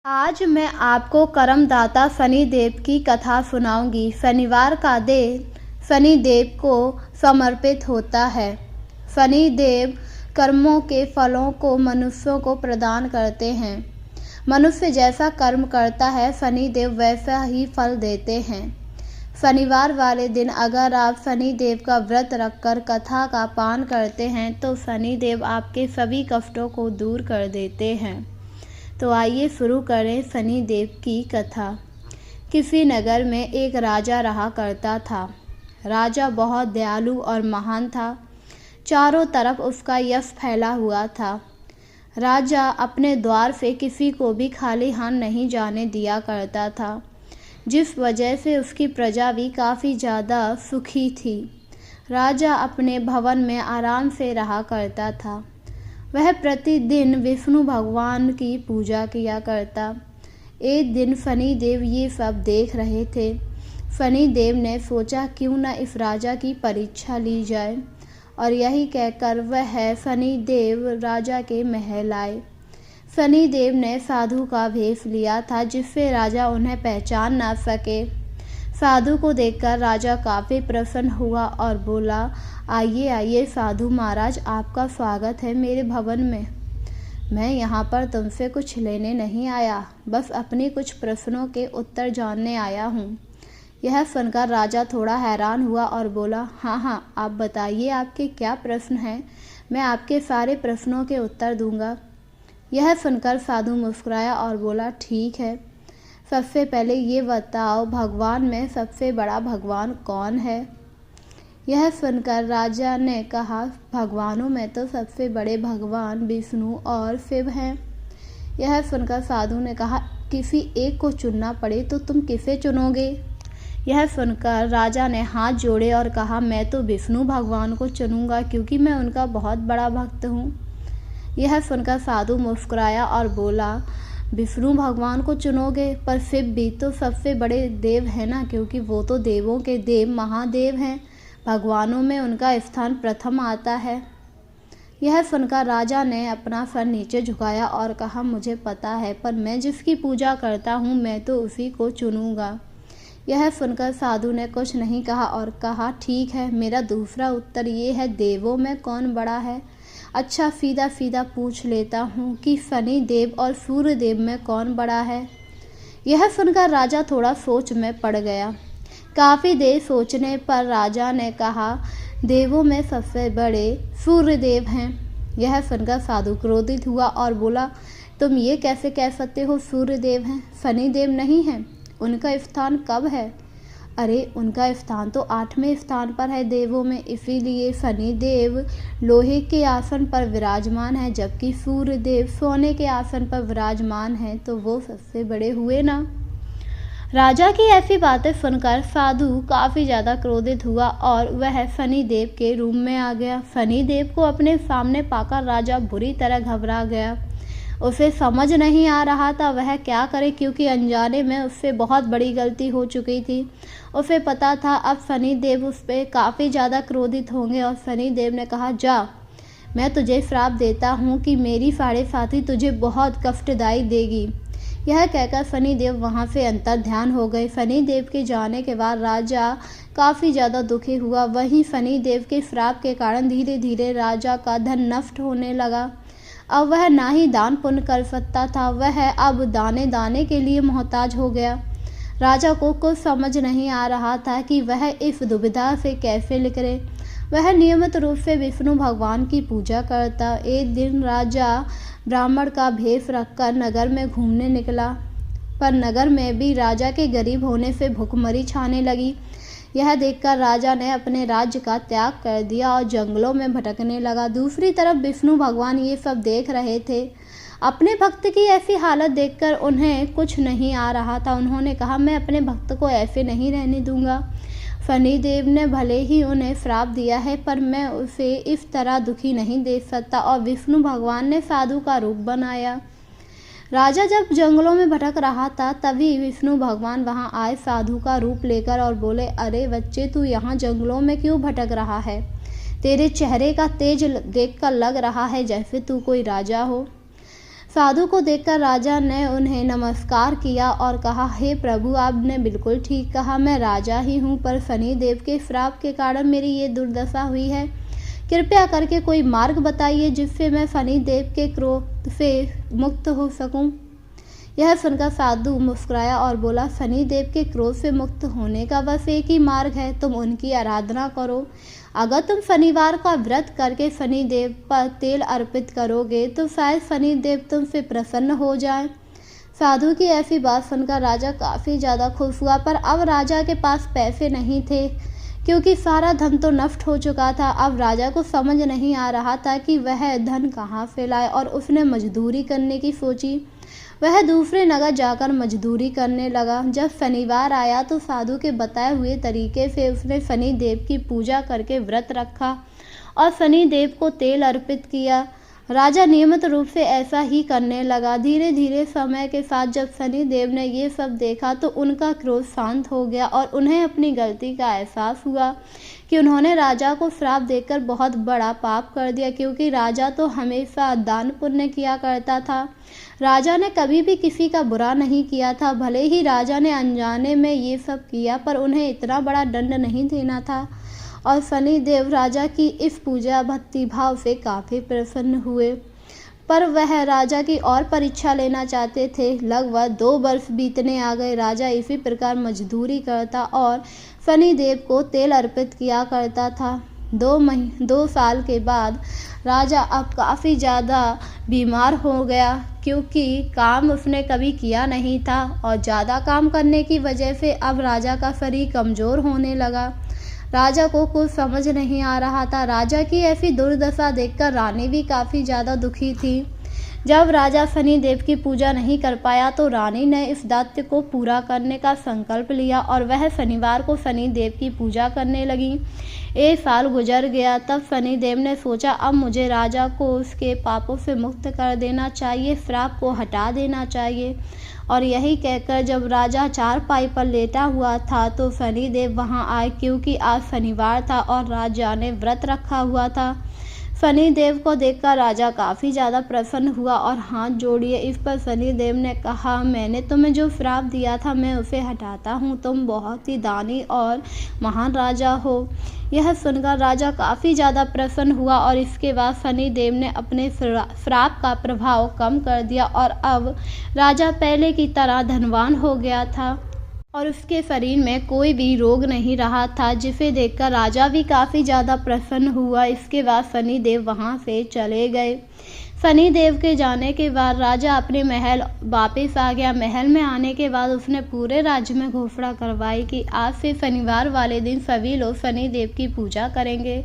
आज मैं आपको कर्मदाता शनिदेव की कथा सुनाऊंगी। शनिवार का दिन शनिदेव को समर्पित होता है। शनिदेव कर्मों के फलों को मनुष्यों को प्रदान करते हैं। मनुष्य जैसा कर्म करता है, शनिदेव वैसा ही फल देते हैं। शनिवार वाले दिन अगर आप शनिदेव का व्रत रखकर कथा का पान करते हैं तो शनिदेव आपके सभी कष्टों को दूर कर देते हैं। तो आइए शुरू करें शनिदेव की कथा। किसी नगर में एक राजा रहा करता था। राजा बहुत दयालु और महान था। चारों तरफ उसका यश फैला हुआ था। राजा अपने द्वार से किसी को भी खाली हाथ नहीं जाने दिया करता था, जिस वजह से उसकी प्रजा भी काफ़ी ज़्यादा सुखी थी। राजा अपने भवन में आराम से रहा करता था। वह प्रतिदिन विष्णु भगवान की पूजा किया करता। एक दिन शनिदेव ये सब देख रहे थे। शनिदेव ने सोचा क्यों न इस राजा की परीक्षा ली जाए, और यही कहकर वह शनिदेव राजा के महल आए। शनिदेव ने साधु का वेश लिया था, जिससे राजा उन्हें पहचान ना सके। साधु को देखकर राजा काफ़ी प्रसन्न हुआ और बोला, आइए आइए साधु महाराज, आपका स्वागत है मेरे भवन में। मैं यहाँ पर तुमसे कुछ लेने नहीं आया, बस अपने कुछ प्रश्नों के उत्तर जानने आया हूँ। यह सुनकर राजा थोड़ा हैरान हुआ और बोला, हाँ, आप बताइए आपके क्या प्रश्न हैं, मैं आपके सारे प्रश्नों के उत्तर दूंगा। यह सुनकर साधु मुस्कुराया और बोला, ठीक है, सबसे पहले ये बताओ, भगवान में सबसे बड़ा भगवान कौन है? यह सुनकर राजा ने कहा, भगवानों में तो सबसे बड़े भगवान विष्णु और शिव हैं। यह सुनकर साधु ने कहा, किसी एक को चुनना पड़े तो तुम किसे चुनोगे? यह सुनकर राजा ने हाथ जोड़े और कहा, मैं तो विष्णु भगवान को चुनूंगा, क्योंकि मैं उनका बहुत बड़ा भक्त हूँ। यह सुनकर साधु मुस्कुराया और बोला, विष्णु भगवान को चुनोगे, पर शिव भी तो सबसे बड़े देव है ना, क्योंकि वो तो देवों के देव महादेव हैं। भगवानों में उनका स्थान प्रथम आता है। यह सुनकर राजा ने अपना सर नीचे झुकाया और कहा, मुझे पता है, पर मैं जिसकी पूजा करता हूँ मैं तो उसी को चुनूंगा। यह सुनकर साधु ने कुछ नहीं कहा और कहा, ठीक है, मेरा दूसरा उत्तर ये है, देवों में कौन बड़ा है? अच्छा, सीधा सीधा पूछ लेता हूँ कि शनिदेव और सूर्यदेव में कौन बड़ा है? यह सुनकर राजा थोड़ा सोच में पड़ गया। काफ़ी देर सोचने पर राजा ने कहा, देवों में सबसे बड़े सूर्यदेव हैं। यह सुनकर साधु क्रोधित हुआ और बोला, तुम ये कैसे कह सकते हो सूर्यदेव हैं, शनिदेव नहीं हैं? उनका स्थान कब है? अरे, उनका स्थान तो 8वें स्थान पर है देवों में, इसीलिए शनिदेव लोहे के आसन पर विराजमान है, जबकि सूर्यदेव सोने के आसन पर विराजमान है, तो वो सबसे बड़े हुए ना। राजा की ऐसी बातें सुनकर साधु काफ़ी ज़्यादा क्रोधित हुआ और वह शनिदेव के रूम में आ गया। शनिदेव को अपने सामने पाकर राजा बुरी तरह घबरा गया। उसे समझ नहीं आ रहा था वह क्या करे, क्योंकि अनजाने में उससे बहुत बड़ी गलती हो चुकी थी। उसे पता था अब शनिदेव उस पर काफ़ी ज़्यादा क्रोधित होंगे और शनिदेव ने कहा, जा, मैं तुझे श्राप देता हूँ कि मेरी साढ़े साथी तुझे बहुत कष्टदायी देगी। यह कहकर शनिदेव वहाँ से अंतर्ध्यान हो गए। शनिदेव के जाने के बाद राजा काफ़ी ज़्यादा दुखी हुआ। वहीं शनिदेव के श्राप के कारण धीरे धीरे राजा का धन नष्ट होने लगा। अब वह ना ही दान पुण्य कर सकता था, वह अब दाने दाने के लिए मोहताज हो गया। राजा को कुछ समझ नहीं आ रहा था कि वह इस दुविधा से कैसे निकले। वह नियमित रूप से विष्णु भगवान की पूजा करता। एक दिन राजा ब्राह्मण का भेष रखकर नगर में घूमने निकला, पर नगर में भी राजा के गरीब होने से भुखमरी छाने लगी। यह देखकर राजा ने अपने राज्य का त्याग कर दिया और जंगलों में भटकने लगा। दूसरी तरफ विष्णु भगवान ये सब देख रहे थे। अपने भक्त की ऐसी हालत देखकर उन्हें कुछ नहीं आ रहा था। उन्होंने कहा, मैं अपने भक्त को ऐसे नहीं रहने दूंगा। शनिदेव ने भले ही उन्हें श्राप दिया है, पर मैं उसे इस तरह दुखी नहीं देख सकता, और विष्णु भगवान ने साधु का रूप बनाया। राजा जब जंगलों में भटक रहा था तभी विष्णु भगवान वहां आए साधु का रूप लेकर और बोले, अरे बच्चे, तू यहाँ जंगलों में क्यों भटक रहा है? तेरे चेहरे का तेज देखकर लग रहा है जैसे तू कोई राजा हो। साधु को देखकर राजा ने उन्हें नमस्कार किया और कहा, हे प्रभु, आपने बिल्कुल ठीक कहा, मैं राजा ही हूँ, पर शनिदेव के श्राप के कारण मेरी ये दुर्दशा हुई है। कृपया करके कोई मार्ग बताइए जिससे मैं शनिदेव के क्रोध से मुक्त हो सकूं। यह सुनकर साधु मुस्कुराया और बोला, शनिदेव के क्रोध से मुक्त होने का बस एक ही मार्ग है, तुम उनकी आराधना करो। अगर तुम शनिवार का व्रत करके शनिदेव पर तेल अर्पित करोगे तो शायद शनिदेव तुमसे प्रसन्न हो जाए। साधु की ऐसी बात सुनकर राजा काफ़ी ज़्यादा खुश हुआ, पर अब राजा के पास पैसे नहीं थे क्योंकि सारा धन तो नष्ट हो चुका था। अब राजा को समझ नहीं आ रहा था कि वह धन कहाँ से लाए और उसने मजदूरी करने की सोची। वह दूसरे नगर जाकर मजदूरी करने लगा। जब शनिवार आया तो साधु के बताए हुए तरीके से उसने शनिदेव की पूजा करके व्रत रखा और शनिदेव को तेल अर्पित किया। राजा नियमित रूप से ऐसा ही करने लगा। धीरे धीरे समय के साथ जब शनिदेव ने ये सब देखा तो उनका क्रोध शांत हो गया और उन्हें अपनी गलती का एहसास हुआ कि उन्होंने राजा को श्राप देकर बहुत बड़ा पाप कर दिया, क्योंकि राजा तो हमेशा दान पुण्य किया करता था। राजा ने कभी भी किसी का बुरा नहीं किया था। भले ही राजा ने अनजाने में ये सब किया, पर उन्हें इतना बड़ा दंड नहीं देना था। और शनिदेव राजा की इस पूजा भक्ति भाव से काफ़ी प्रसन्न हुए, पर वह राजा की और परीक्षा लेना चाहते थे। लगभग 2 वर्ष बीतने आ गए। राजा इसी प्रकार मजदूरी करता और शनिदेव को तेल अर्पित किया करता था। 2 साल के बाद राजा अब काफ़ी ज़्यादा बीमार हो गया, क्योंकि काम उसने कभी किया नहीं था और ज़्यादा काम करने की वजह से अब राजा का शरीर कमज़ोर होने लगा। राजा को कुछ समझ नहीं आ रहा था। राजा की ऐसी दुर्दशा देखकर रानी भी काफ़ी ज़्यादा दुखी थी। जब राजा शनिदेव की पूजा नहीं कर पाया तो रानी ने इस दायित्व को पूरा करने का संकल्प लिया और वह शनिवार को शनिदेव की पूजा करने लगी। 1 साल गुजर गया। तब शनिदेव ने सोचा, अब मुझे राजा को उसके पापों से मुक्त कर देना चाहिए, श्राप को हटा देना चाहिए। और यही कहकर जब राजा चारपाई पर लेटा हुआ था तो शनिदेव वहां आए, क्योंकि आज शनिवार था और राजा ने व्रत रखा हुआ था। शनिदेव को देखकर राजा काफ़ी ज़्यादा प्रसन्न हुआ और हाथ जोड़िए। इस पर शनिदेव ने कहा, मैंने तुम्हें जो श्राप दिया था मैं उसे हटाता हूँ। तुम बहुत ही दानी और महान राजा हो। यह सुनकर राजा काफ़ी ज़्यादा प्रसन्न हुआ और इसके बाद शनिदेव ने अपने श्राप का प्रभाव कम कर दिया और अब राजा पहले की तरह धनवान हो गया था और उसके शरीर में कोई भी रोग नहीं रहा था, जिसे देखकर राजा भी काफ़ी ज़्यादा प्रसन्न हुआ। इसके बाद शनिदेव वहाँ से चले गए। शनिदेव के जाने के बाद राजा अपने महल वापस आ गया। महल में आने के बाद उसने पूरे राज्य में घोषणा करवाई कि आज से शनिवार वाले दिन सभी लोग शनिदेव की पूजा करेंगे।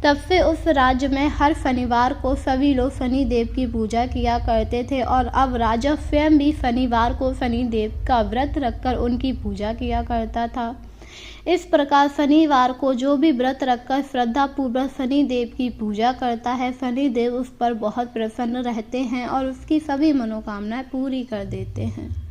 तब से उस राज्य में हर शनिवार को सभी लोग शनिदेव की पूजा किया करते थे और अब राजा स्वयं भी शनिवार को शनिदेव का व्रत रखकर उनकी पूजा किया करता था। इस प्रकार शनिवार को जो भी व्रत रखकर श्रद्धापूर्वक शनिदेव की पूजा करता है, शनिदेव उस पर बहुत प्रसन्न रहते हैं और उसकी सभी मनोकामनाएं पूरी कर देते हैं।